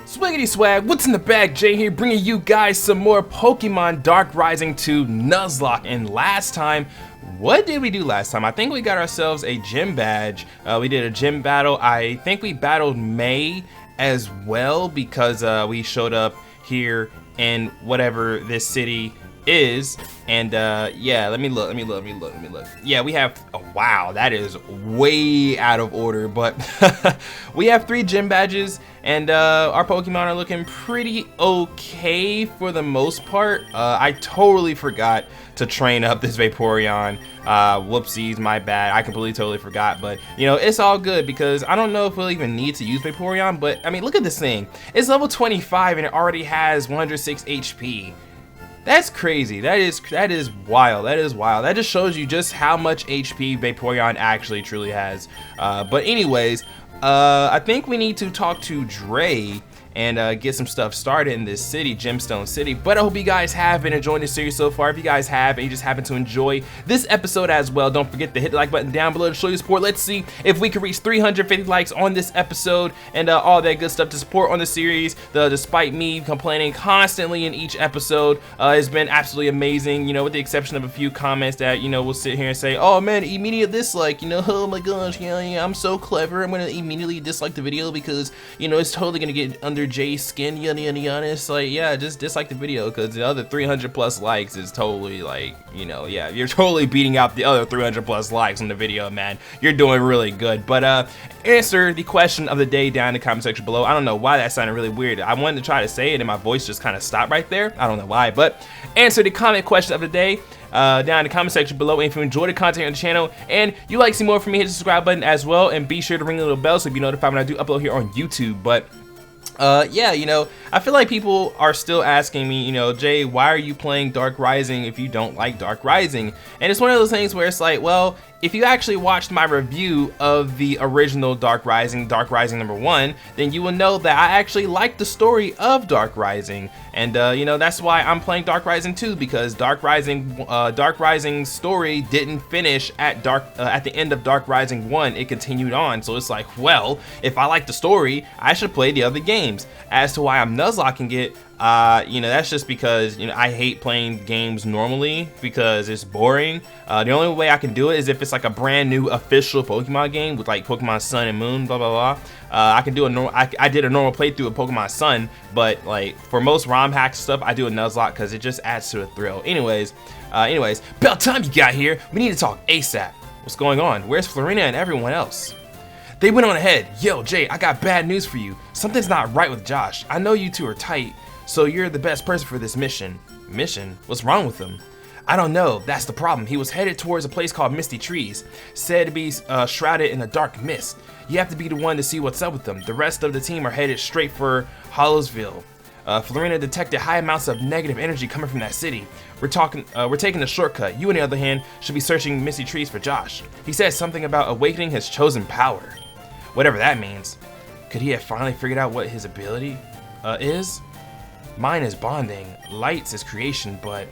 Swiggity swag, what's in the bag? Jay here, bringing you guys some more Pokemon Dark Rising 2 Nuzlocke. And last time, what did we do last time? I think we got ourselves a gym badge. We did a gym battle. I think we battled May as well because we showed up here in whatever this city is. And yeah, let me look. Yeah, we have, oh, wow, that is way out of order, but we have 3 gym badges, and our Pokemon are looking pretty okay for the most part. I totally forgot to train up this Vaporeon. Whoopsies, my bad. I completely totally forgot, but you know, it's all good because I don't know if we'll even need to use Vaporeon, but I mean, look at this thing. It's level 25 and it already has 106 HP. That's crazy. That is wild. That is wild. That just shows you just how much HP Vaporeon actually truly has. But anyways, I think we need to talk to Dre and get some stuff started in this city, Gemstone City. But I hope you guys have been enjoying this series so far. If you guys have and you just happen to enjoy this episode as well, don't forget to hit the like button down below to show your support. Let's see if we can reach 350 likes on this episode and all that good stuff to support on the series. Despite me complaining constantly in each episode, it's been absolutely amazing, you know, with the exception of a few comments that, you know, we'll sit here and say, oh man, immediate dislike, you know, oh my gosh, yeah, I'm so clever, I'm gonna immediately dislike the video because, you know, it's totally gonna get under Jay's skin, yada. It's like, yeah, just dislike the video because the other 300 plus likes is totally like, you know, yeah, you're totally beating out the other 300 plus likes on the video, man. You're doing really good. But answer the question of the day down in the comment section below. I don't know why that sounded really weird. I wanted to try to say it and my voice just kind of stopped right there. I don't know why, but answer the comment question of the day down in the comment section below. And if you enjoy the content on the channel and you like to see more from me, hit the subscribe button as well, and be sure to ring the little bell so you'll be notified when I do upload here on YouTube. But yeah, you know, I feel like people are still asking me, you know, Jay, why are you playing Dark Rising if you don't like Dark Rising? And it's one of those things where it's like, well, if you actually watched my review of the original Dark Rising number 1, then you will know that I actually like the story of Dark Rising. And you know, that's why I'm playing Dark Rising 2, because Dark Rising's story didn't finish at the end of Dark Rising 1. It continued on. So it's like, well, if I like the story, I should play the other games. As to why I'm Nuzlocking it, you know, that's just because, you know, I hate playing games normally because it's boring. The only way I can do it is if it's like a brand new official Pokemon game with like Pokemon Sun and Moon, blah blah blah. I can do a normal. I did a normal playthrough of Pokemon Sun, but like for most ROM hacks stuff, I do a Nuzlocke because it just adds to the thrill. Anyways, about time you got here. We need to talk ASAP. What's going on? Where's Florina and everyone else? They went on ahead. Yo, Jay, I got bad news for you. Something's not right with Josh. I know you two are tight, so you're the best person for this mission. Mission? What's wrong with him? I don't know. That's the problem. He was headed towards a place called Misty Trees, said to be shrouded in a dark mist. You have to be the one to see what's up with them. The rest of the team are headed straight for Hollowsville. Florina detected high amounts of negative energy coming from that city. We're taking the shortcut. You, on the other hand, should be searching Misty Trees for Josh. He said something about awakening his chosen power. Whatever that means. Could he have finally figured out what his ability is? Mine is bonding. Light's is creation, but...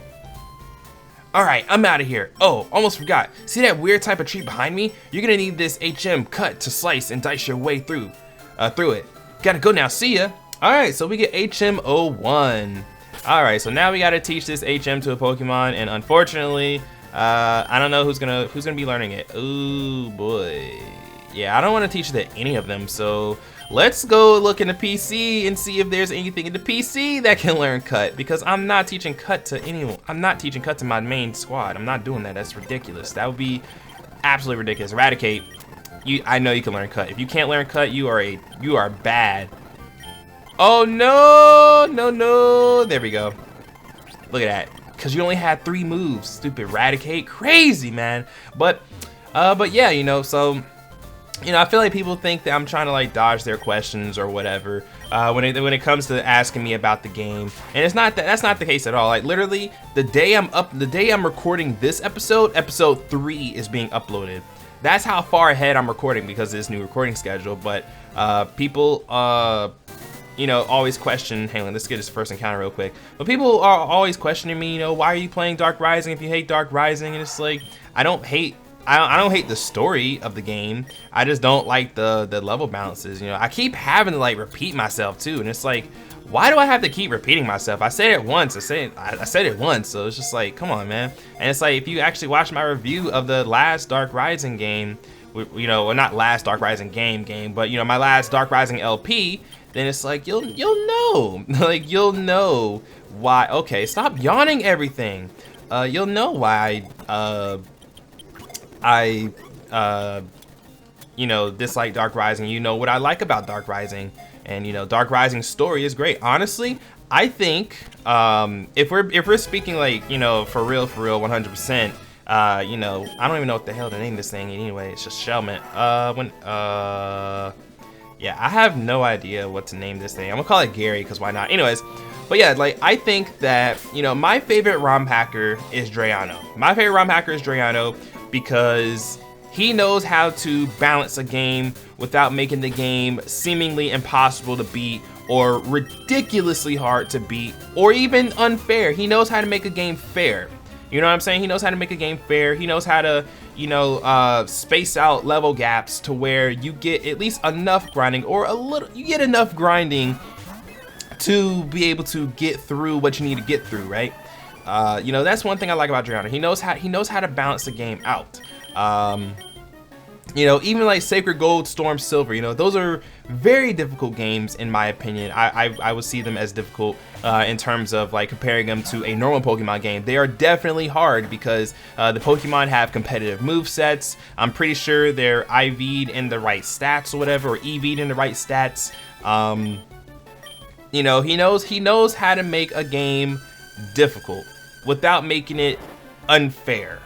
Alright, I'm out of here. Oh, almost forgot. See that weird type of tree behind me? You're gonna need this HM cut to slice and dice your way through it. Gotta go now, see ya. Alright, so we get HM01. Alright, so now we gotta teach this HM to a Pokemon, and unfortunately, I don't know who's gonna be learning it. Ooh boy. Yeah, I don't want to teach it to any of them, so let's go look in the PC and see if there's anything in the PC that can learn Cut, because I'm not teaching Cut to anyone. I'm not teaching Cut to my main squad. I'm not doing that. That's ridiculous. That would be absolutely ridiculous. Eradicate, I know you can learn Cut. If you can't learn Cut, you are bad. Oh no. There we go. Look at that. Because you only had 3 moves. Stupid Eradicate. Crazy, man. But yeah, you know, so... You know, I feel like people think that I'm trying to like dodge their questions or whatever when it comes to asking me about the game, and it's not that's not the case at all. Like literally, the day I'm recording this episode 3 is being uploaded. That's how far ahead I'm recording because of this new recording schedule. But people you know, always question. Hang on, let's get this first encounter real quick. But people are always questioning me. You know, why are you playing Dark Rising if you hate Dark Rising? And it's like, I don't hate I don't hate the story of the game. I just don't like the level balances. You know, I keep having to like repeat myself too, and it's like, why do I have to keep repeating myself? I said it once. I said it once, so it's just like, come on, man. And it's like, if you actually watch my review of the last Dark Rising game, you know, well, not last Dark Rising game, but you know, my last Dark Rising LP, then it's like you'll know, like you'll know why. Okay, stop yawning everything. You'll know why I you know, dislike Dark Rising. You know what I like about Dark Rising, and you know, Dark Rising's story is great. Honestly, I think if we're speaking like, you know, for real 100%, you know, I don't even know what the hell to name this thing anyway. It's just Shellment. Yeah, I have no idea what to name this thing. I'm gonna call it Gary, because why not? Anyways, but yeah, like, I think that, you know, my favorite ROM hacker is Drayano. My favorite ROM hacker is Drayano because he knows how to balance a game without making the game seemingly impossible to beat or ridiculously hard to beat or even unfair. He knows how to make a game fair. You know what I'm saying? He knows how to make a game fair. He knows how to, you know, space out level gaps to where you get at least enough grinding, or a little, you get enough grinding to be able to get through what you need to get through, right? You know, that's one thing I like about Drayano. He knows how to balance the game out. You know, even like Sacred Gold, Storm Silver, you know, those are very difficult games in my opinion. I would see them as difficult in terms of like comparing them to a normal Pokemon game. They are definitely hard because the Pokemon have competitive move sets. I'm pretty sure they're IV'd in the right stats or whatever, or EV'd in the right stats. You know, he knows how to make a game difficult without making it unfair.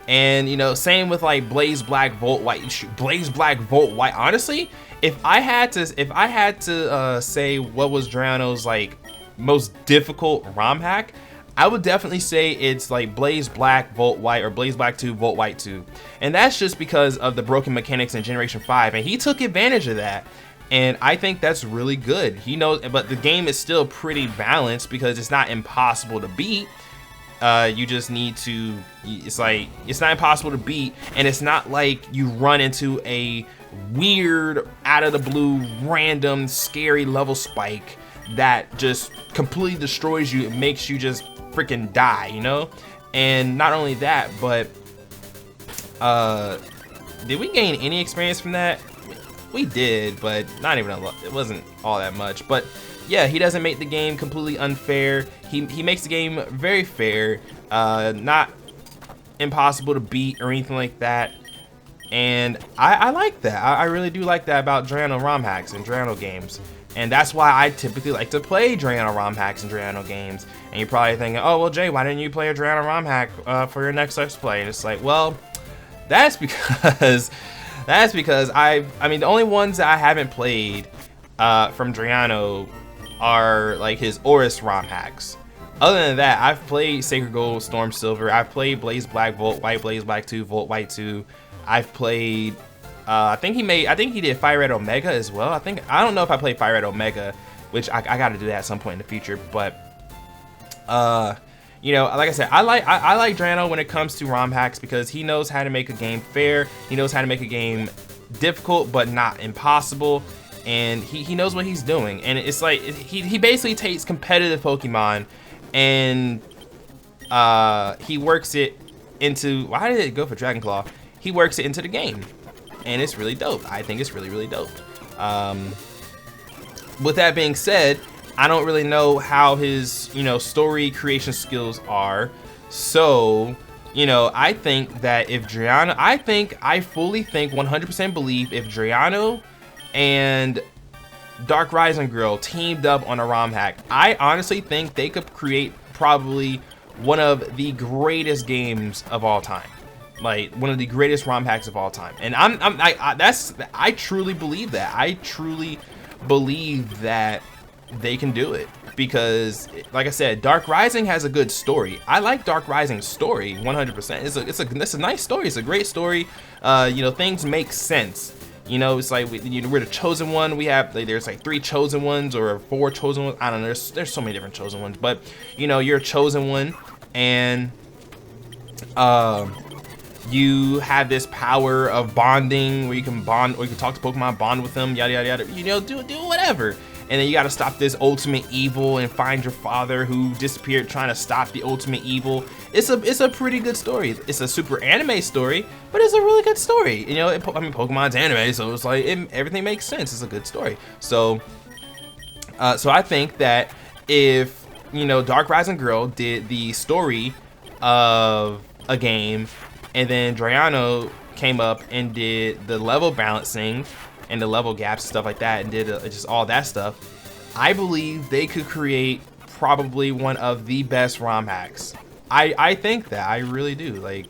And you know, same with like Blaze Black, Volt White. Blaze Black, Volt White. Honestly, if I had to say what was Drayano's like most difficult ROM hack, I would definitely say it's like Blaze Black, Volt White, or Blaze Black 2, Volt White 2. And that's just because of the broken mechanics in Generation 5, and he took advantage of that. And I think that's really good. He knows, but the game is still pretty balanced because it's not impossible to beat. You just need to, it's like, it's not impossible to beat, and it's not like you run into a weird, out of the blue, random, scary level spike that just completely destroys you. It makes you just freaking die, you know? And not only that, but did we gain any experience from that? We did, but not even a lot. It wasn't all that much. But yeah, he doesn't make the game completely unfair. He makes the game very fair, not impossible to beat or anything like that. And I like that. I really do like that about Drayano ROM hacks and Drayano games. And that's why I typically like to play Drayano ROM hacks and Drayano games. And you're probably thinking, oh, well, Jay, why didn't you play a Drayano ROM hack for your next Let's Play? And it's like, well, that's because I mean, the only ones that I haven't played from Drayano are like his Oris ROM hacks. Other than that, I've played Sacred Gold, Storm Silver. I've played Blaze Black, Volt White, Blaze Black 2, Volt White 2. I've played, I think he did Fire Red Omega as well. I don't know if I played Fire Red Omega, which I got to do that at some point in the future. But you know, like I said, I like Drayano when it comes to ROM hacks because he knows how to make a game fair. He knows how to make a game difficult but not impossible. And he knows what he's doing, and it's like he basically takes competitive Pokemon and he works it into, why did it go for Dragon Claw? He works it into the game, and it's really dope. I think it's really dope. With that being said, I don't really know how his, you know, story creation skills are, so you know, I think that if Drayano, I fully think 100% believe if Drayano and Dark Rising Girl teamed up on a ROM hack, I honestly think they could create probably one of the greatest games of all time, like one of the greatest ROM hacks of all time. And I truly believe that. I truly believe that they can do it because, like I said, Dark Rising has a good story. I like Dark Rising's story 100%. It's a nice story. It's a great story. You know, things make sense. You know, it's like we're the chosen one. We have there's like 3 chosen ones or 4 chosen ones. I don't know. There's so many different chosen ones, but you know, you're a chosen one, and you have this power of bonding where you can bond, or you can talk to Pokemon, bond with them, yada yada yada, you know, do whatever. And then you got to stop this ultimate evil and find your father who disappeared trying to stop the ultimate evil. It's a pretty good story. It's a super anime story, but it's a really good story. You know, I mean, Pokemon's anime, so it's like everything makes sense. It's a good story. So so I think that if, you know, Dark Rising Girl did the story of a game, and then Drayano came up and did the level balancing and the level gaps and stuff like that, and did just all that stuff, I believe they could create probably one of the best ROM hacks. I think that, I really do. Like,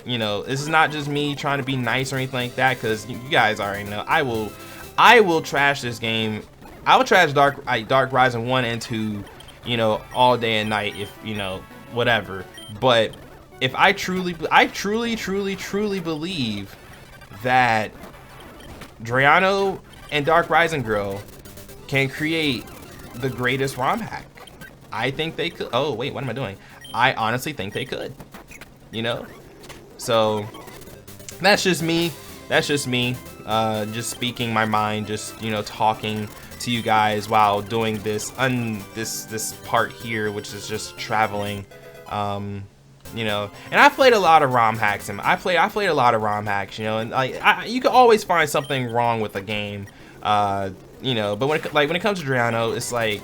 you know, this is not just me trying to be nice or anything like that, because you guys already know I will trash this game. I will trash Dark Rising 1 and 2, you know, all day and night, if, you know, whatever. But if I truly believe that Drayano and Dark Rising Girl can create the greatest ROM hack, I think they could. Oh wait, what am I doing? I honestly think they could, you know? So that's just me. That's just me, just speaking my mind, just, you know, talking to you guys while doing this this part here, which is just traveling. You know, and I played a lot of ROM hacks, and I played a lot of ROM hacks, you know, and you can always find something wrong with a game, you know. But when it comes to Drayano, it's like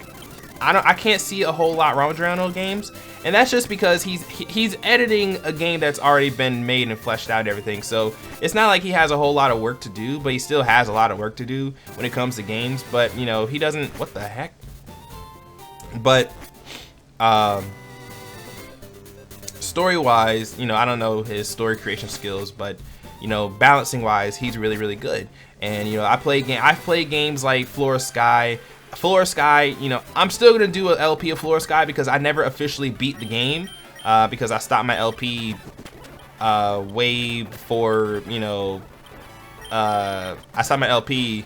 I can't see a whole lot wrong with Drayano games, and that's just because he's editing a game that's already been made and fleshed out and everything. So it's not like he has a whole lot of work to do, but he still has a lot of work to do when it comes to games. But, you know, he doesn't. What the heck? But story-wise, you know, I don't know his story creation skills, but, you know, balancing-wise, he's really good. And, you know, I play games like Flora Sky, you know, I'm still gonna do an LP of Flora Sky because I never officially beat the game, because I stopped my LP way before, you know, I stopped my LP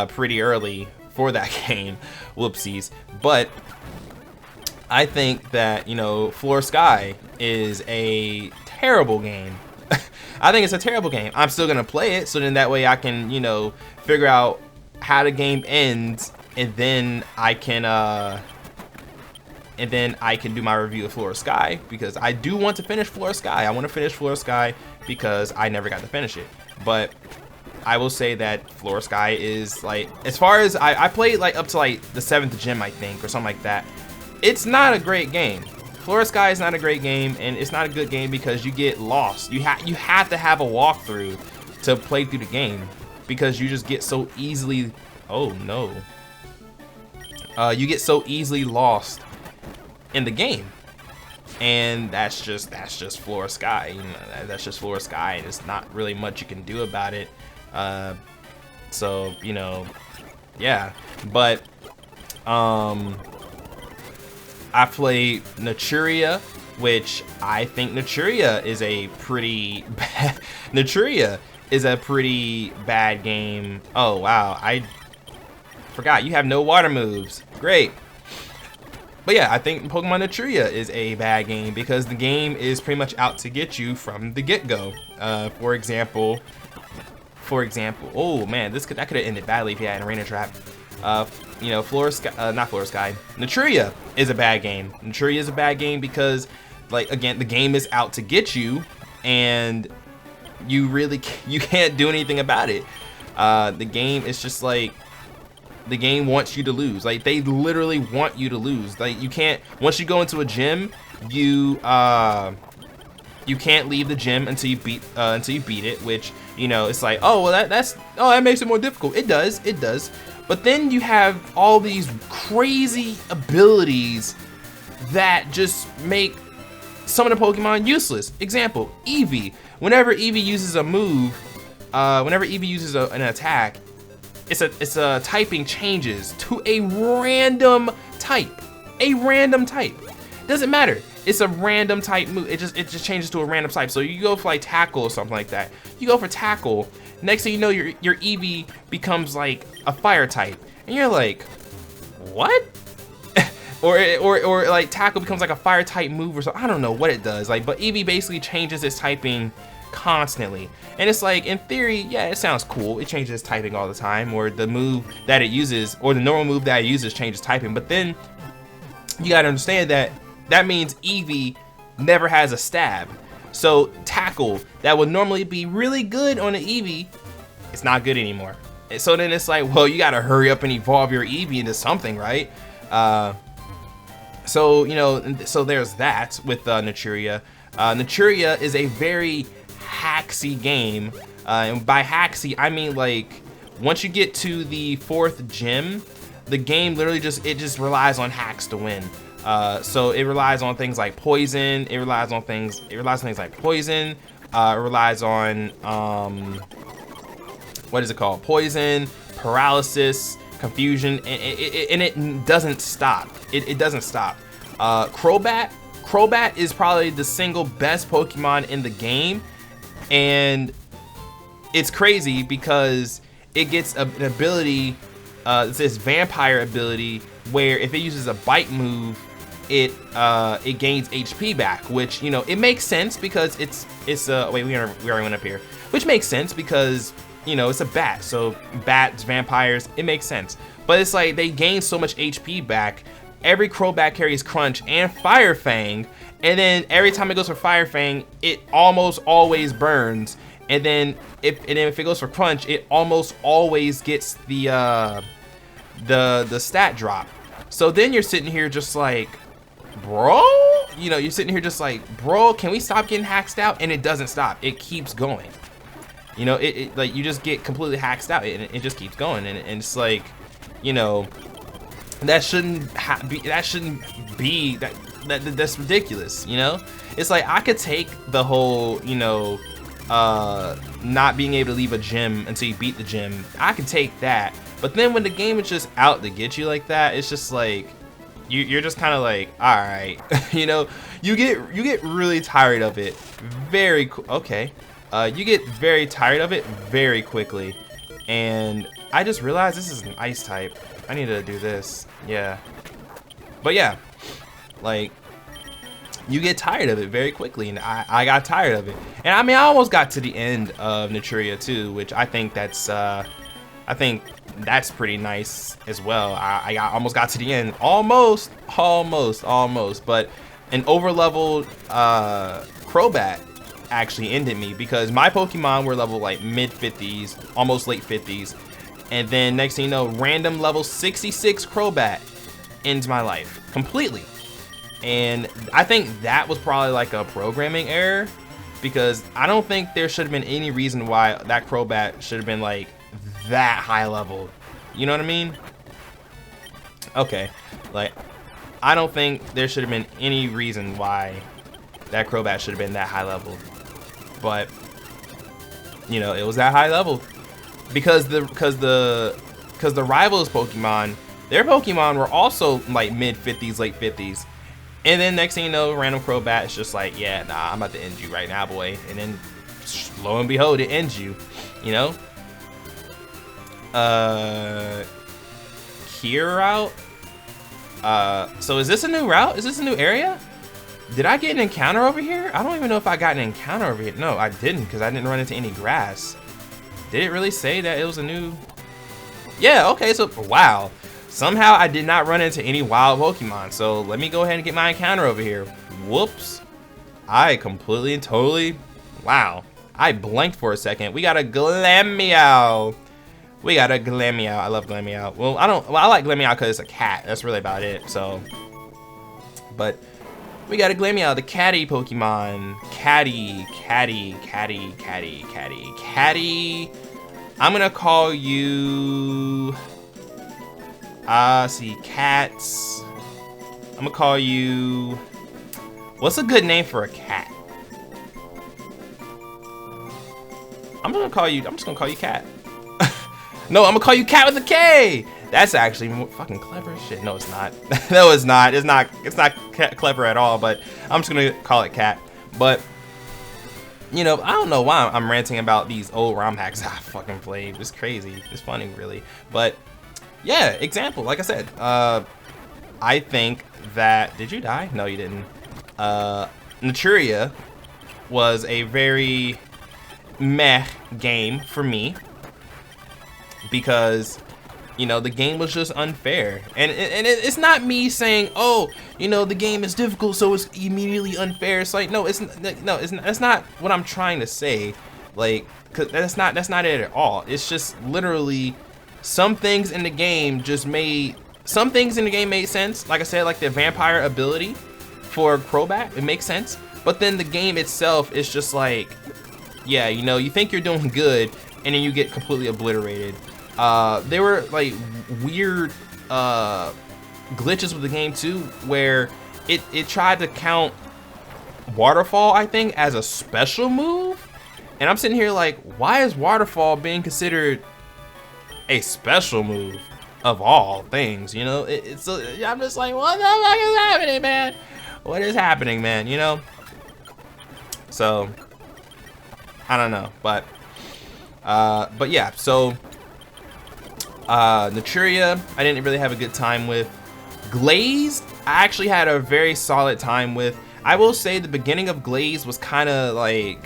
pretty early for that game. Whoopsies. But I think that, you know, Flora Sky is a terrible game. I think it's a terrible game. I'm still gonna play it, so then that way I can, you know, figure out how the game ends, and then I can do my review of Flora Sky, because I do want to finish Flora Sky. I want to finish Flora Sky because I never got to finish it. But I will say that Flora Sky is, like, as far as I played, like, up to like the 7th gym, I think, or something like that. It's not a great game. Flora Sky is not a great game, and it's not a good game because you get lost. You have to have a walkthrough to play through the game, because you just get so easily. Oh no. You get so easily lost in the game, and that's just Flora Sky. You know, that's just Flora Sky, and there's not really much you can do about it. So, you know, yeah. But I played Naturia, which I think Naturia is a pretty bad. Naturia is a pretty bad game. Oh wow, I forgot you have no water moves. Great. But yeah, I think Pokemon Naturia is a bad game because the game is pretty much out to get you from the get-go. For example, oh man, that could have ended badly if you had an arena trap. You know, not Flora Sky. Naturia is a bad game. Naturia is a bad game because, like, again, the game is out to get you, and you can't do anything about it. The game is just like, the game wants you to lose. Like, they literally want you to lose. Like, you can't, once you go into a gym, you can't leave the gym until you beat it, which, you know, it's like, oh well, that makes it more difficult. It does. But then you have all these crazy abilities that just make some of the Pokemon useless. Example, Eevee. Whenever Eevee uses a move, whenever Eevee uses an attack, it's a typing changes to a random type. Doesn't matter. It's a random type move. It just changes to a random type. So you go for like tackle or something like that. You go for tackle. Next thing you know, your Eevee becomes like a fire type, and you're like, what? or like tackle becomes like a fire type move or something. I don't know what it does. Like, but Eevee basically changes its typing constantly. And it's like, in theory, yeah, it sounds cool. It changes typing all the time, or the move that it uses, or the normal move that it uses changes typing. But then you gotta understand that that means Eevee never has a stab. So tackle that would normally be really good on an Eevee, it's not good anymore. And so then it's like, well, you gotta hurry up and evolve your Eevee into something, right? So, you know, so there's that with Naturia. Naturia is a very hacksy game. And by hacksy, I mean like, once you get to the 4th gym, the game literally just relies on hacks to win. So it relies on things like poison. It relies on things like poison. It relies on what is it called? Poison, paralysis, confusion, and it doesn't stop. It doesn't stop. Crobat is probably the single best Pokemon in the game, and it's crazy because it gets an ability, this vampire ability, where if it uses a bite move, it gains HP back, which, you know, it makes sense because it's wait, we already went up here, which makes sense because, you know, it's a bat, so bats, vampires, it makes sense. But it's like they gain so much HP back. Every Crobat carries Crunch and Fire Fang, and then every time it goes for Fire Fang, it almost always burns. And then if it goes for Crunch, it almost always gets the stat drop. So then you're sitting here just like, bro, you know, you're sitting here just like, bro, can we stop getting hacked out? And it doesn't stop. It keeps going. You know, it like, you just get completely hacked out, and it just keeps going, and it's like, you know, that shouldn't be that's ridiculous. You know, it's like, I could take the whole, you know, not being able to leave a gym until you beat the gym. I can take that, but then when the game is just out to get you like that, it's just like, you're just kind of like, all right, you know, you get really tired of it very okay. You get very tired of it very quickly, and I just realized this is an ice type. I need to do this, yeah. But yeah, like, you get tired of it very quickly, and I got tired of it. And I mean, I almost got to the end of Naturia too, which I think that's pretty nice as well. I almost got to the end, almost, but an overleveled Crobat actually ended me, because my Pokemon were level like mid 50s, almost late 50s, and then next thing you know, random level 66 Crobat ends my life completely. And I think that was probably like a programming error, because I don't think there should have been any reason why that Crobat should have been like that high level. You know what I mean? Okay, like, I don't think there should have been any reason why that Crobat should have been that high level. But, you know, it was that high level because the rivals Pokemon, their Pokemon were also like mid 50s, late 50s. And then next thing you know, random Crobat is just like, yeah, nah, I'm about to end you right now, boy. And then lo and behold, it ends you, you know? Key route? So is this a new route? Is this a new area? Did I get an encounter over here? I don't even know if I got an encounter over here. No, I didn't, because I didn't run into any grass. Did it really say that it was a new? Yeah, okay, so wow. Somehow I did not run into any wild Pokemon. So let me go ahead and get my encounter over here. Whoops. I completely and totally, wow. I blanked for a second. We got a Glameow. I love Glameow. Well, I like Glameow because it's a cat. That's really about it. So, but we got a Glameow, the catty Pokemon. Catty. I'm gonna call you, see, cats. I'm gonna call you, what's a good name for a cat? I'm just gonna call you Cat. No, I'm gonna call you Cat with a K. That's actually more fucking clever as shit. No, it's not. No, it's not. It's not clever at all, but I'm just gonna call it Cat. But, you know, I don't know why I'm ranting about these old ROM hacks I fucking played. It's crazy. It's funny, really. But, yeah, example, like I said, I think that, did you die? No, you didn't. Naturia was a very meh game for me because, you know, the game was just unfair. And it's not me saying, oh, you know, the game is difficult, so it's immediately unfair. It's like, no, that's not what I'm trying to say. Like, 'cause that's not it at all. It's just literally some things in the game made sense. Like I said, like the vampire ability for Crobat, it makes sense. But then the game itself is just like, yeah, you know, you think you're doing good, and then you get completely obliterated. There were like weird glitches with the game too, where it tried to count Waterfall, I think, as a special move. And I'm sitting here like, why is Waterfall being considered a special move of all things? You know, I'm just like, what the fuck is happening, man? What is happening, man? You know? So, I don't know, but yeah, so, Naturia, I didn't really have a good time with. Glazed, I actually had a very solid time with. I will say the beginning of Glazed was kind of like,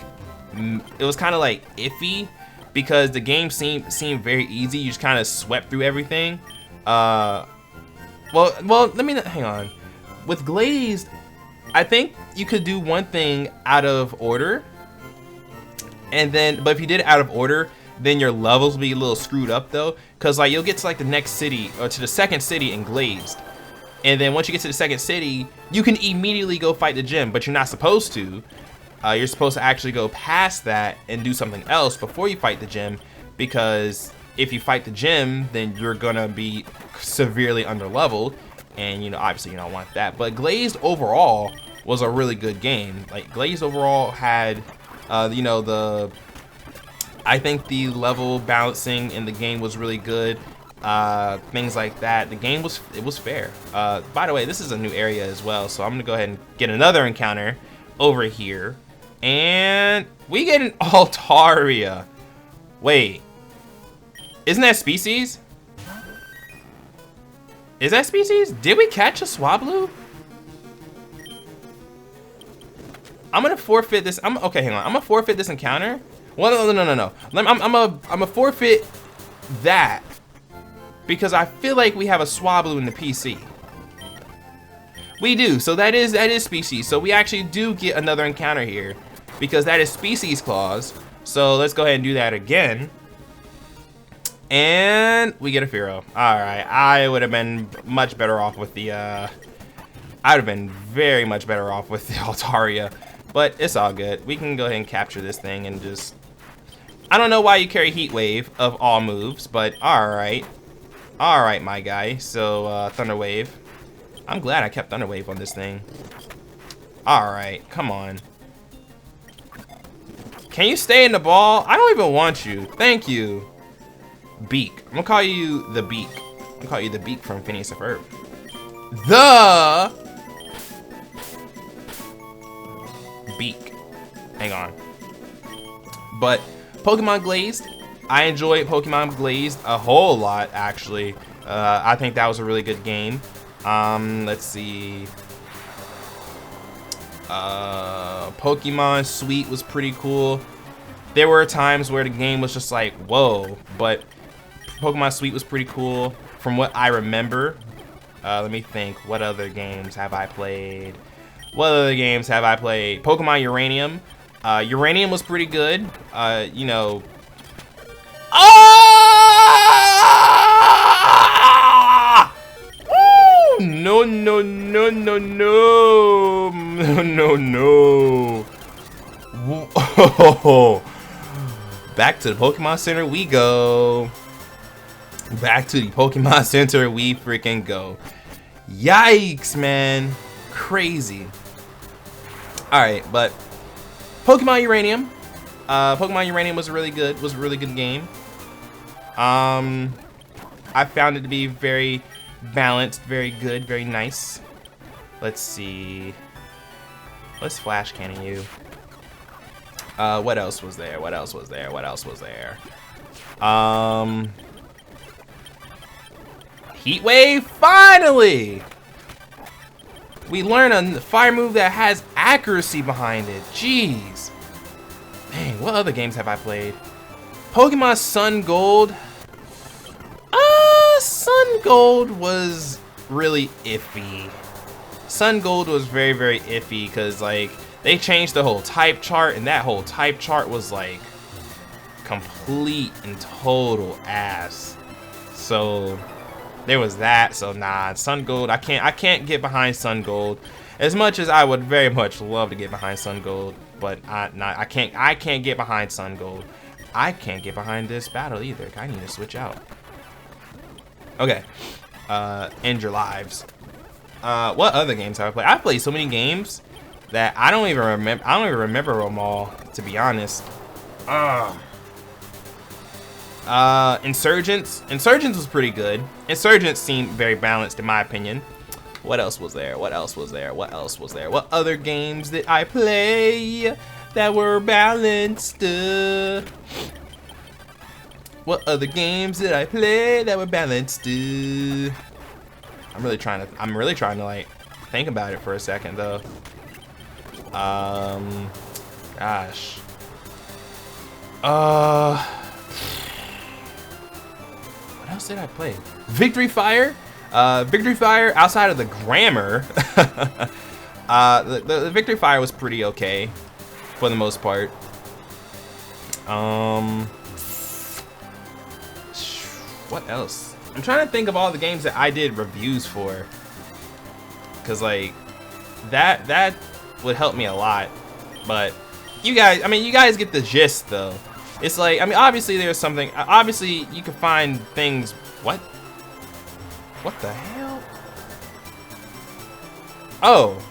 iffy, because the game seemed very easy. You just kind of swept through everything. Well, let me, hang on. With Glazed, I think you could do one thing out of order, and then, but if you did it out of order, then your levels will be a little screwed up though, because like you'll get to like the next city, or to the second city in Glazed, and then once you get to the second city, you can immediately go fight the gym, but you're not supposed to. You're supposed to actually go past that and do something else before you fight the gym, because if you fight the gym, then you're gonna be severely underleveled, and you know, obviously you don't want that. But Glazed overall was a really good game. Like Glazed overall had, you know, I think the level balancing in the game was really good. Things like that. The game was fair. By the way, this is a new area as well, so I'm gonna go ahead and get another encounter over here, and we get an Altaria. Wait, isn't that species? Is that species? Did we catch a Swablu? I'm gonna forfeit this. Okay, hang on. I'm gonna forfeit this encounter. Well, no. I'm gonna forfeit that because I feel like we have a Swablu in the PC. We do. So that is species. So we actually do get another encounter here because that is species clause. So let's go ahead and do that again. And we get a Fearow. All right. I would have been much better off with the. I would have been very much better off with the Altaria. But it's all good. We can go ahead and capture this thing and just... I don't know why you carry Heat Wave of all moves, but alright. Alright, my guy. So, Thunder Wave. I'm glad I kept Thunder Wave on this thing. Alright, come on. Can you stay in the ball? I don't even want you. Thank you. Beak. I'm gonna call you the Beak. I'm gonna call you the Beak from Phineas of Earth. The... Beak. Hang on. But Pokemon Glazed, I enjoyed Pokemon Glazed a whole lot, actually. I think that was a really good game. Let's see. Pokemon Sweet was pretty cool. There were times where the game was just like, whoa, but Pokemon Sweet was pretty cool from what I remember. Let me think. What other games have I played? Pokemon Uranium. Uranium was pretty good. You know. Ah! Ooh! No. Whoa. Back to the Pokemon Center we go. Back to the Pokemon Center we freaking go. Yikes, man. Crazy. Alright, but Pokemon Uranium. Pokemon Uranium was a really good game. I found it to be very balanced, very good, very nice. Let's see. Let's flash cannon you. What else was there? Heat Wave, finally! We learn a fire move that has accuracy behind it. Jeez. Dang, what other games have I played? Pokemon Sun Gold. Sun Gold was really iffy. Sun Gold was very, very iffy because like they changed the whole type chart, and that whole type chart was like complete and total ass. So there was that. So nah, Sun Gold, I can't get behind Sun Gold as much as I would very much love to get behind Sun Gold, but I can't get behind Sun Gold. I can't get behind this battle either. I need to switch out. Okay, end your lives. What other games have I played? I've played so many games that I don't even remember them all, to be honest. Insurgents was pretty good. Insurgents seemed very balanced in my opinion. What else was there? What other games did I play that were balanced? What other games did I play that were balanced? I'm really trying to like think about it for a second though. Gosh. What else did I play? Victory Fire. Victory Fire, outside of the grammar, the Victory Fire was pretty okay for the most part. What else? I'm trying to think of all the games that I did reviews for, cause like that would help me a lot. But you guys, I mean, you guys get the gist though. It's like, I mean, obviously there's something. Obviously you can find things. What the hell? Oh,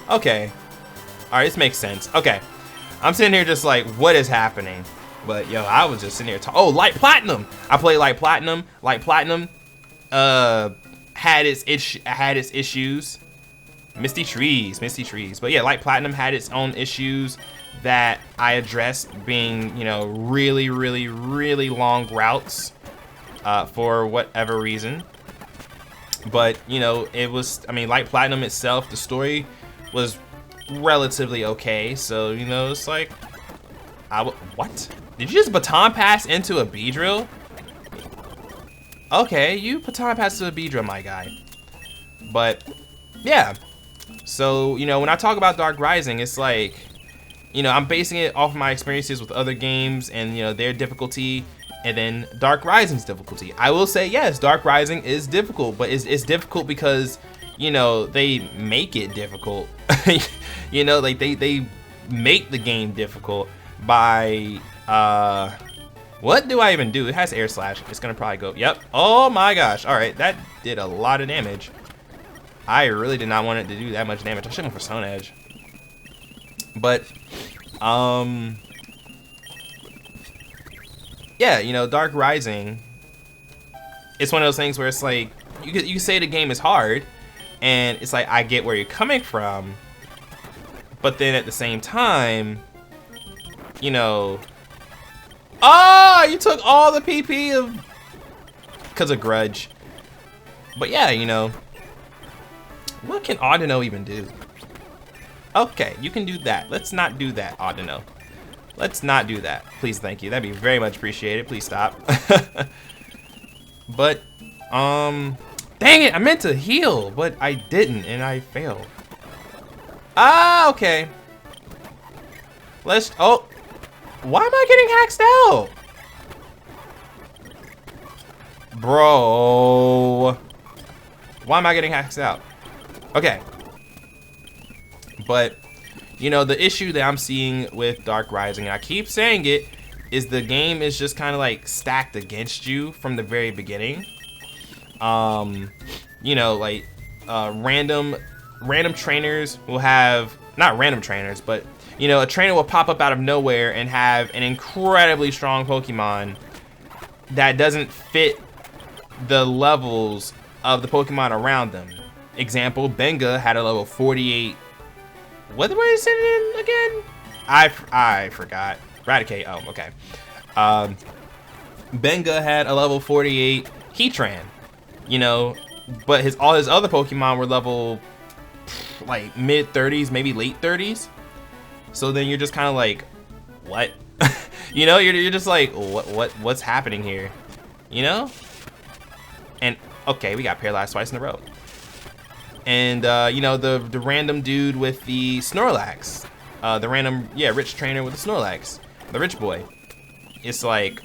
okay. All right, this makes sense. Okay, I'm sitting here just like, what is happening? But yo, I was just sitting here. Oh, Light Platinum. I played Light Platinum. Light Platinum had its issues. Misty Trees. But yeah, Light Platinum had its own issues that I addressed, being, you know, really long routes for whatever reason. But you know, it was, I mean, Light Platinum itself, the story was relatively okay. So you know, it's like, what? Did you just baton pass into a Beedrill? Okay, you baton pass to a Beedrill, my guy. But yeah, so you know, when I talk about Dark Rising, it's like, you know, I'm basing it off of my experiences with other games and, you know, their difficulty, and then Dark Rising's difficulty. I will say, yes, Dark Rising is difficult, but it's difficult because, you know, they make it difficult. You know, like they make the game difficult by what do I even do? It has air slash. It's gonna probably go, yep. Oh my gosh. All right, that did a lot of damage. I really did not want it to do that much damage. I should have went for Stone Edge. But yeah, you know, Dark Rising, it's one of those things where it's like, you can say the game is hard, and it's like, I get where you're coming from, but then at the same time, you know, you took all the PP because of Grudge. But yeah, you know, what can Audino even do? Okay, you can do that. Let's not do that, Audino. Let's not do that. Please, thank you. That'd be very much appreciated. Please stop. But, dang it, I meant to heal, but I didn't, and I failed. Okay. Oh, why am I getting hacked out? Bro. Why am I getting hacked out? Okay. But, you know, the issue that I'm seeing with Dark Rising, and I keep saying it, is the game is just kind of like stacked against you from the very beginning. You know, like random trainers will have, not random trainers, but you know, a trainer will pop up out of nowhere and have an incredibly strong Pokemon that doesn't fit the levels of the Pokemon around them. Example, Benga had a level 48. What was it in again? I forgot. Raticate. Oh, okay. Benga had a level 48 Heatran, you know, but all his other Pokemon were level like mid 30s, maybe late 30s. So then you're just kind of like, what? You know, you're just like, what's happening here? You know? And okay, we got paralyzed twice in a row. And you know, the random dude with the Snorlax, the random rich trainer with the Snorlax, the rich boy. It's like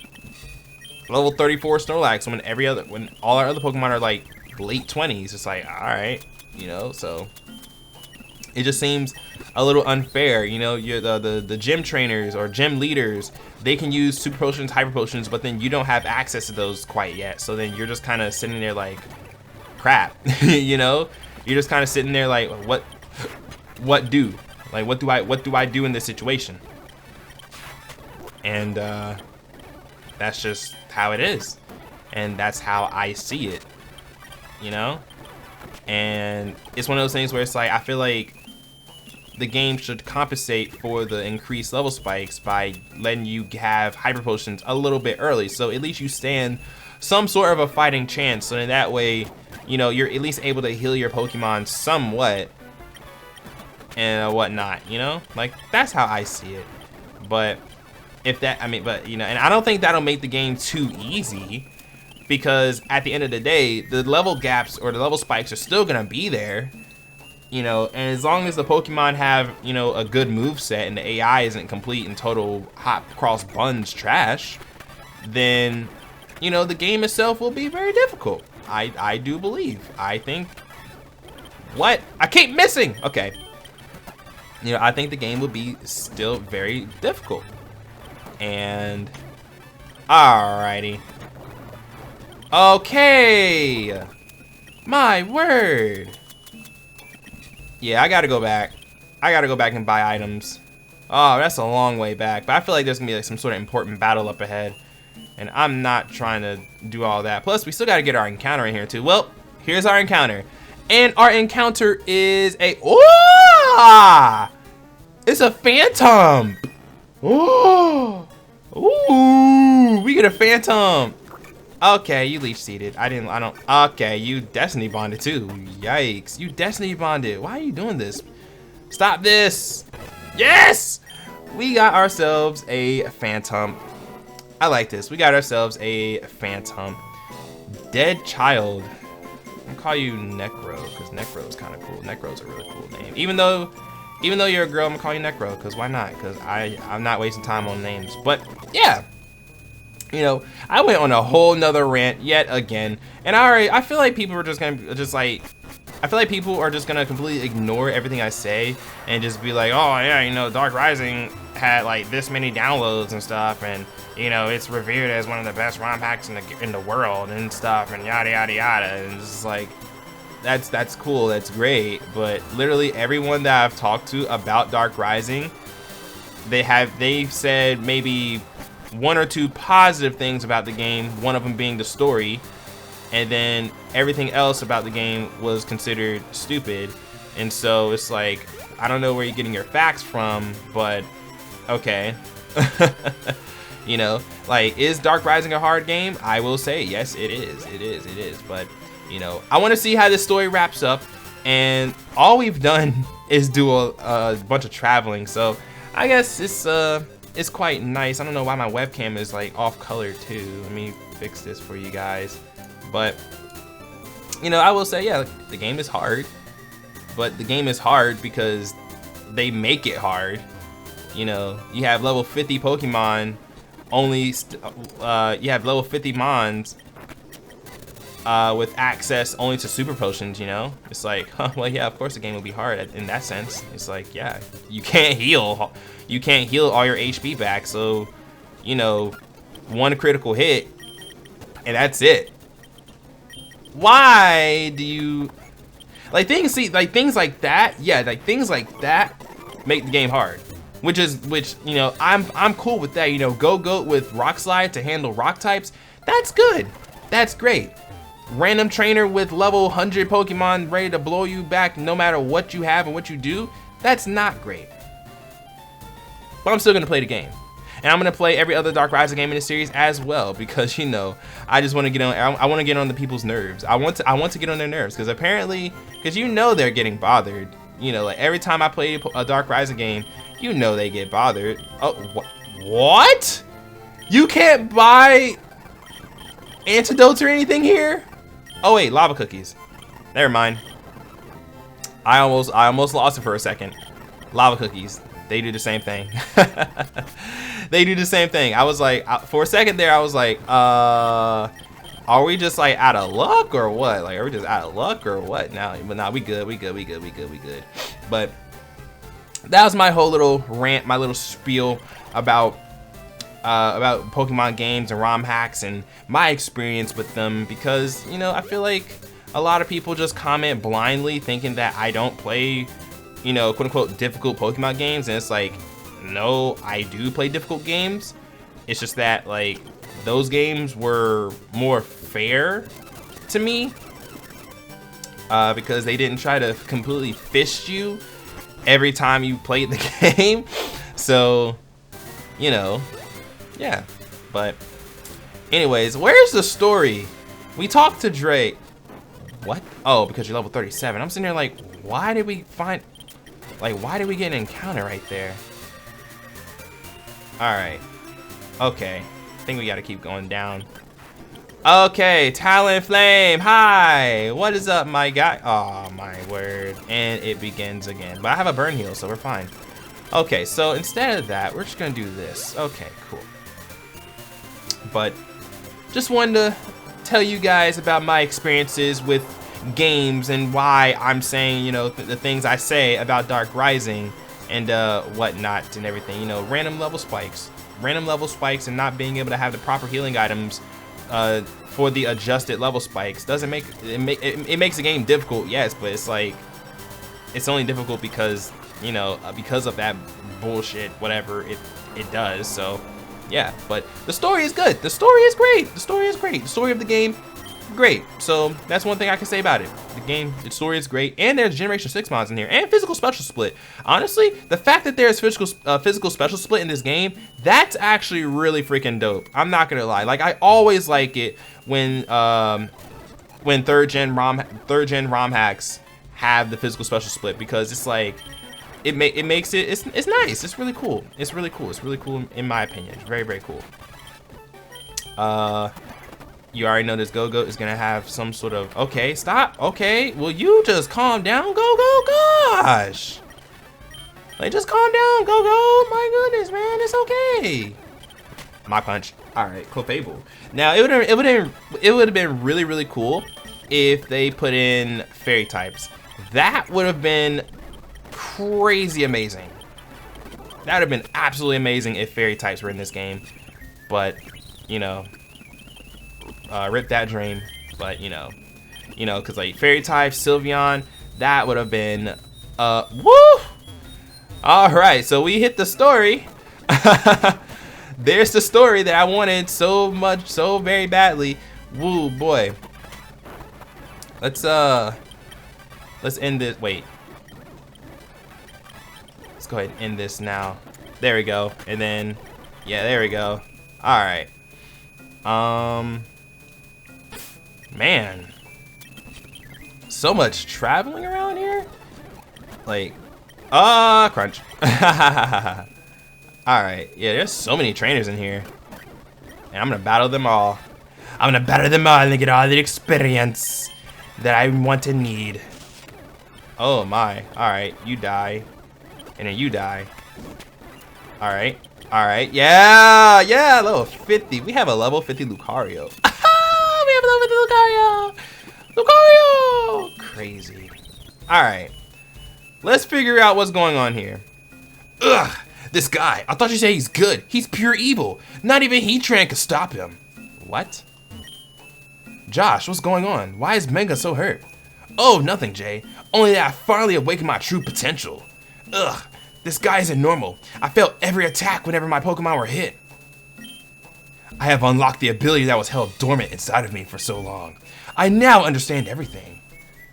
level 34 Snorlax when all our other Pokemon are like late 20s. It's like, all right, you know. So it just seems a little unfair, you know. You're the gym trainers or gym leaders, they can use super potions, hyper potions, but then you don't have access to those quite yet. So then you're just kind of sitting there like, crap, you know. You're just kind of sitting there like, what do I do in this situation? And that's just how it is, and that's how I see it, you know. And it's one of those things where it's like, I feel like the game should compensate for the increased level spikes by letting you have hyper potions a little bit early, so at least you stand some sort of a fighting chance. So in that way, you know, you're at least able to heal your Pokemon somewhat and whatnot, you know. Like, that's how I see it. But if that, I mean, but you know, and I don't think that'll make the game too easy, because at the end of the day, the level gaps or the level spikes are still gonna be there, you know. And as long as the Pokemon have, you know, a good move set and the AI isn't complete and total hot cross buns trash, then, you know, the game itself will be very difficult. I do believe. I think, what? I keep missing. Okay. You know, I think the game will be still very difficult. And alrighty. Okay. My word. Yeah, I gotta go back. I gotta go back and buy items. Oh, that's a long way back. But I feel like there's gonna be like some sort of important battle up ahead, and I'm not trying to do all that. Plus, we still gotta get our encounter in here too. Well, here's our encounter. And our encounter is a, oh! It's a Phantom. Oh, ooh, we get a Phantom. Okay, you leech seeded. I don't. Okay, you Destiny bonded too. Yikes, you Destiny bonded. Why are you doing this? Stop this. Yes, we got ourselves a Phantom. I like this. We got ourselves a Phantom. Dead Child. I'm gonna call you Necro, because Necro is kind of cool. Necro's a really cool name. Even though you're a girl, I'm gonna call you Necro, because why not? Because I'm not wasting time on names. But yeah, you know, I went on a whole nother rant yet again, and I feel like people are just gonna I feel like people are just gonna completely ignore everything I say and just be like, oh yeah, you know, Dark Rising had like this many downloads and stuff, and you know, it's revered as one of the best ROM hacks in the world and stuff, and yada yada yada. And it's just like, that's cool, that's great, but literally everyone that I've talked to about Dark Rising, they've said maybe one or two positive things about the game, one of them being the story, and then everything else about the game was considered stupid. And so it's like, I don't know where you're getting your facts from, but okay. You know, like, is Dark Rising a hard game? I will say yes, it is. But you know, I want to see how this story wraps up, and all we've done is do a bunch of traveling, so I guess it's quite nice. I don't know why my webcam is like off color too. Let me fix this for you guys. But you know, I will say, yeah, the game is hard, but the game is hard because they make it hard. You know, you have level 50 Pokemon, you have level 50 Mons with access only to super potions, you know? It's like, huh, well, yeah, of course the game will be hard in that sense. It's like, yeah, you can't heal all your HP back, so, you know, one critical hit, and that's it. Why do you, like, things like that, yeah, like things like that make the game hard. Which you know, I'm cool with that. You know, Go-Goat with Rock Slide to handle rock types, that's good. That's great. Random trainer with level 100 Pokemon ready to blow you back no matter what you have and what you do, that's not great. But I'm still gonna play the game. And I'm gonna play every other Dark Rising game in the series as well, because, you know, I just want to get on. I want to get on the people's nerves. I want to get on their nerves, because apparently, because you know they're getting bothered. You know, like every time I play a Dark Rising game, you know they get bothered. Oh, what? You can't buy antidotes or anything here? Oh wait, lava cookies. Never mind. I almost lost it for a second. Lava cookies. They do the same thing. They do the same thing. I was like, for a second there, I was like, are we just like out of luck or what? Like, are we just out of luck or what? Now, but nah, we good. But that was my whole little rant, my little spiel about Pokemon games and ROM hacks and my experience with them, because, you know, I feel like a lot of people just comment blindly thinking that I don't play, you know, quote unquote difficult Pokemon games, and it's like, no, I do play difficult games. It's just that, like, those games were more fair to me, because they didn't try to completely fist you every time you played the game. So, you know, yeah. But anyways, where's the story? We talked to Drake. What? Oh, because you're level 37. I'm sitting there like, why did we get an encounter right there? All right. Okay. I think we got to keep going down. Okay, Talonflame, hi! What is up, my guy? Oh, my word. And it begins again. But I have a burn heal, so we're fine. Okay, so instead of that, we're just gonna do this. Okay, cool. But just wanted to tell you guys about my experiences with games and why I'm saying, you know, the things I say about Dark Rising and whatnot and everything. You know, random level spikes and not being able to have the proper healing items for the adjusted level spikes doesn't make it makes the game difficult, yes, but it's like, it's only difficult because, you know, because of that bullshit, whatever it does. So yeah, but the story is good. The story is great. The story is great. The story of the game, great. So that's one thing I can say about it. The story is great, and there's Generation 6 mods in here, and physical special split. Honestly, the fact that there's physical special split in this game, that's actually really freaking dope. I'm not gonna lie. Like, I always like it when third gen ROM hacks have the physical special split, because it's like, it makes it, it's nice. It's really cool. It's really cool in my opinion. It's very, very cool. You already know this Go-Go is gonna have some sort of, okay, stop. Okay, will you just calm down, Go-Go? Gosh, like, just calm down, Go-Go. My goodness, man, it's okay. My punch. All right, Clefable. Now, it would have been really, really cool if they put in fairy types. That would have been crazy amazing. That would have been absolutely amazing if fairy types were in this game. But, you know, rip that dream. But, you know, because like fairy types, Sylveon, that would have been woo. All right, so we hit the story. There's the story that I wanted so much, so very badly. Woo, boy. Let's end this. Wait. Let's go ahead and end this now. There we go. And then, yeah, there we go. All right. Man, so much traveling around here. Like, crunch. All right. Yeah, there's so many trainers in here, and I'm gonna battle them all. I'm gonna battle them all and get all the experience that I want and need. Oh my. All right, you die. And then you die. All right. All right. Yeah. Yeah. Level 50. We have a level 50 Lucario. We have a level 50 Lucario. Lucario. Crazy. All right. Let's figure out what's going on here. Ugh. This guy. I thought you said he's good. He's pure evil. Not even Heatran could stop him. What? Josh, what's going on? Why is Mega so hurt? Oh, nothing, Jay. Only that I finally awakened my true potential. Ugh, this guy isn't normal. I felt every attack whenever my Pokemon were hit. I have unlocked the ability that was held dormant inside of me for so long. I now understand everything.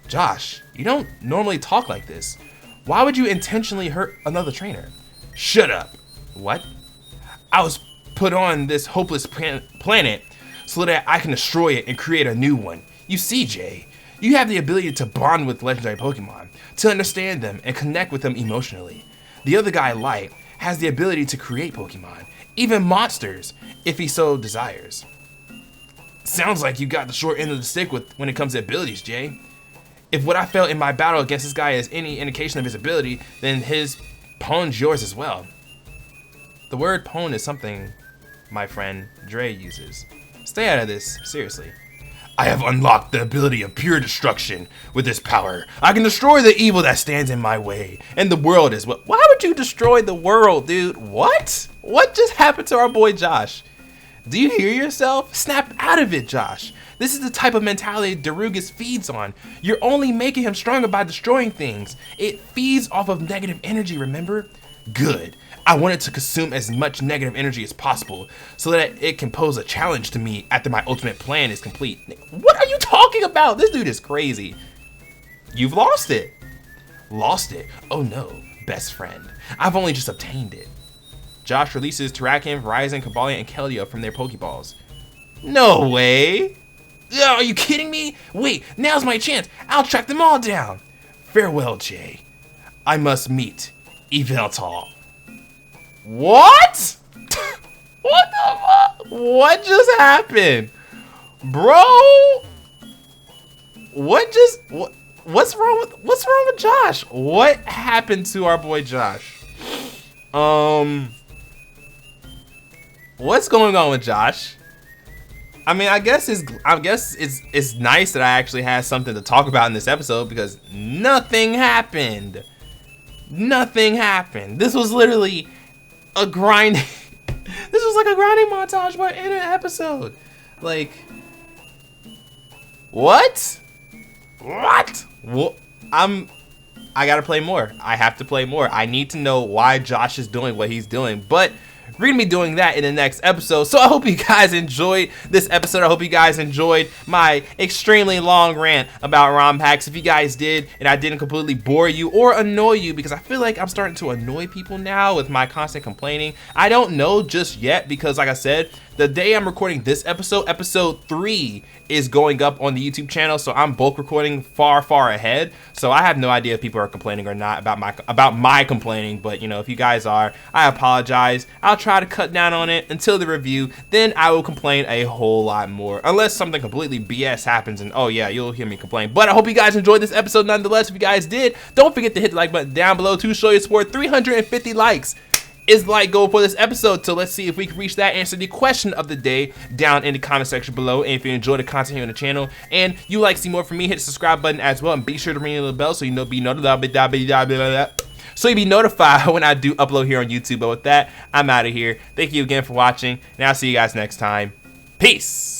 Josh, you don't normally talk like this. Why would you intentionally hurt another trainer? Shut up. What? I was put on this hopeless planet so that I can destroy it and create a new one. You see, Jay, you have the ability to bond with legendary Pokemon, to understand them and connect with them emotionally. The other guy, Light, has the ability to create Pokemon even monsters, if he so desires. Sounds like you got the short end of the stick when it comes to abilities, Jay. If what I felt in my battle against this guy is any indication of his ability, then his Pone's yours as well. The word Pone is something my friend Dre uses. Stay out of this, seriously. I have unlocked the ability of pure destruction with this power. I can destroy the evil that stands in my way, and the world as well. Why would you destroy the world, dude? What? What just happened to our boy Josh? Do you hear yourself? Snap out of it, Josh. This is the type of mentality Darugis feeds on. You're only making him stronger by destroying things. It feeds off of negative energy, remember? Good. I want it to consume as much negative energy as possible so that it can pose a challenge to me after my ultimate plan is complete. What are you talking about? This dude is crazy. You've lost it. Lost it? Oh no, best friend. I've only just obtained it. Josh releases Terrakion, Verizon, Cobalion, and Keldeo from their Pokeballs. No way. Are you kidding me? Wait, now's my chance. I'll track them all down. Farewell, Jay. I must meet Yveltal. What? What the fuck? What just happened? Bro? What's wrong with Josh? What happened to our boy Josh? What's going on with Josh? I mean, I guess it's nice that I actually had something to talk about in this episode because nothing happened. Nothing happened. This was literally a grinding. This was like a grinding montage, but in an episode. Like, what? What? Well, I gotta play more. I have to play more. I need to know why Josh is doing what he's doing, but we're gonna be doing that in the next episode. So I hope you guys enjoyed this episode. I hope you guys enjoyed my extremely long rant about ROM hacks. If you guys did and I didn't completely bore you or annoy you, because I feel like I'm starting to annoy people now with my constant complaining. I don't know just yet because, like I said, the day I'm recording this episode, episode 3 is going up on the YouTube channel, so I'm bulk recording far ahead. So I have no idea if people are complaining or not about my complaining, but you know, if you guys are, I apologize. I'll try to cut down on it until the review, then I will complain a whole lot more, unless something completely BS happens, and oh yeah, you'll hear me complain. But I hope you guys enjoyed this episode nonetheless. If you guys did, don't forget to hit the like button down below to show your support. 350 likes is the like goal for this episode, so let's see if we can reach that. Answer the question of the day down in the comment section below. And if you enjoy the content here on the channel and you like to see more from me, hit the subscribe button as well, and be sure to ring the little bell so you know be notified when I do upload here on YouTube. But with that, I'm out of here. Thank you again for watching, and I'll see you guys next time. Peace.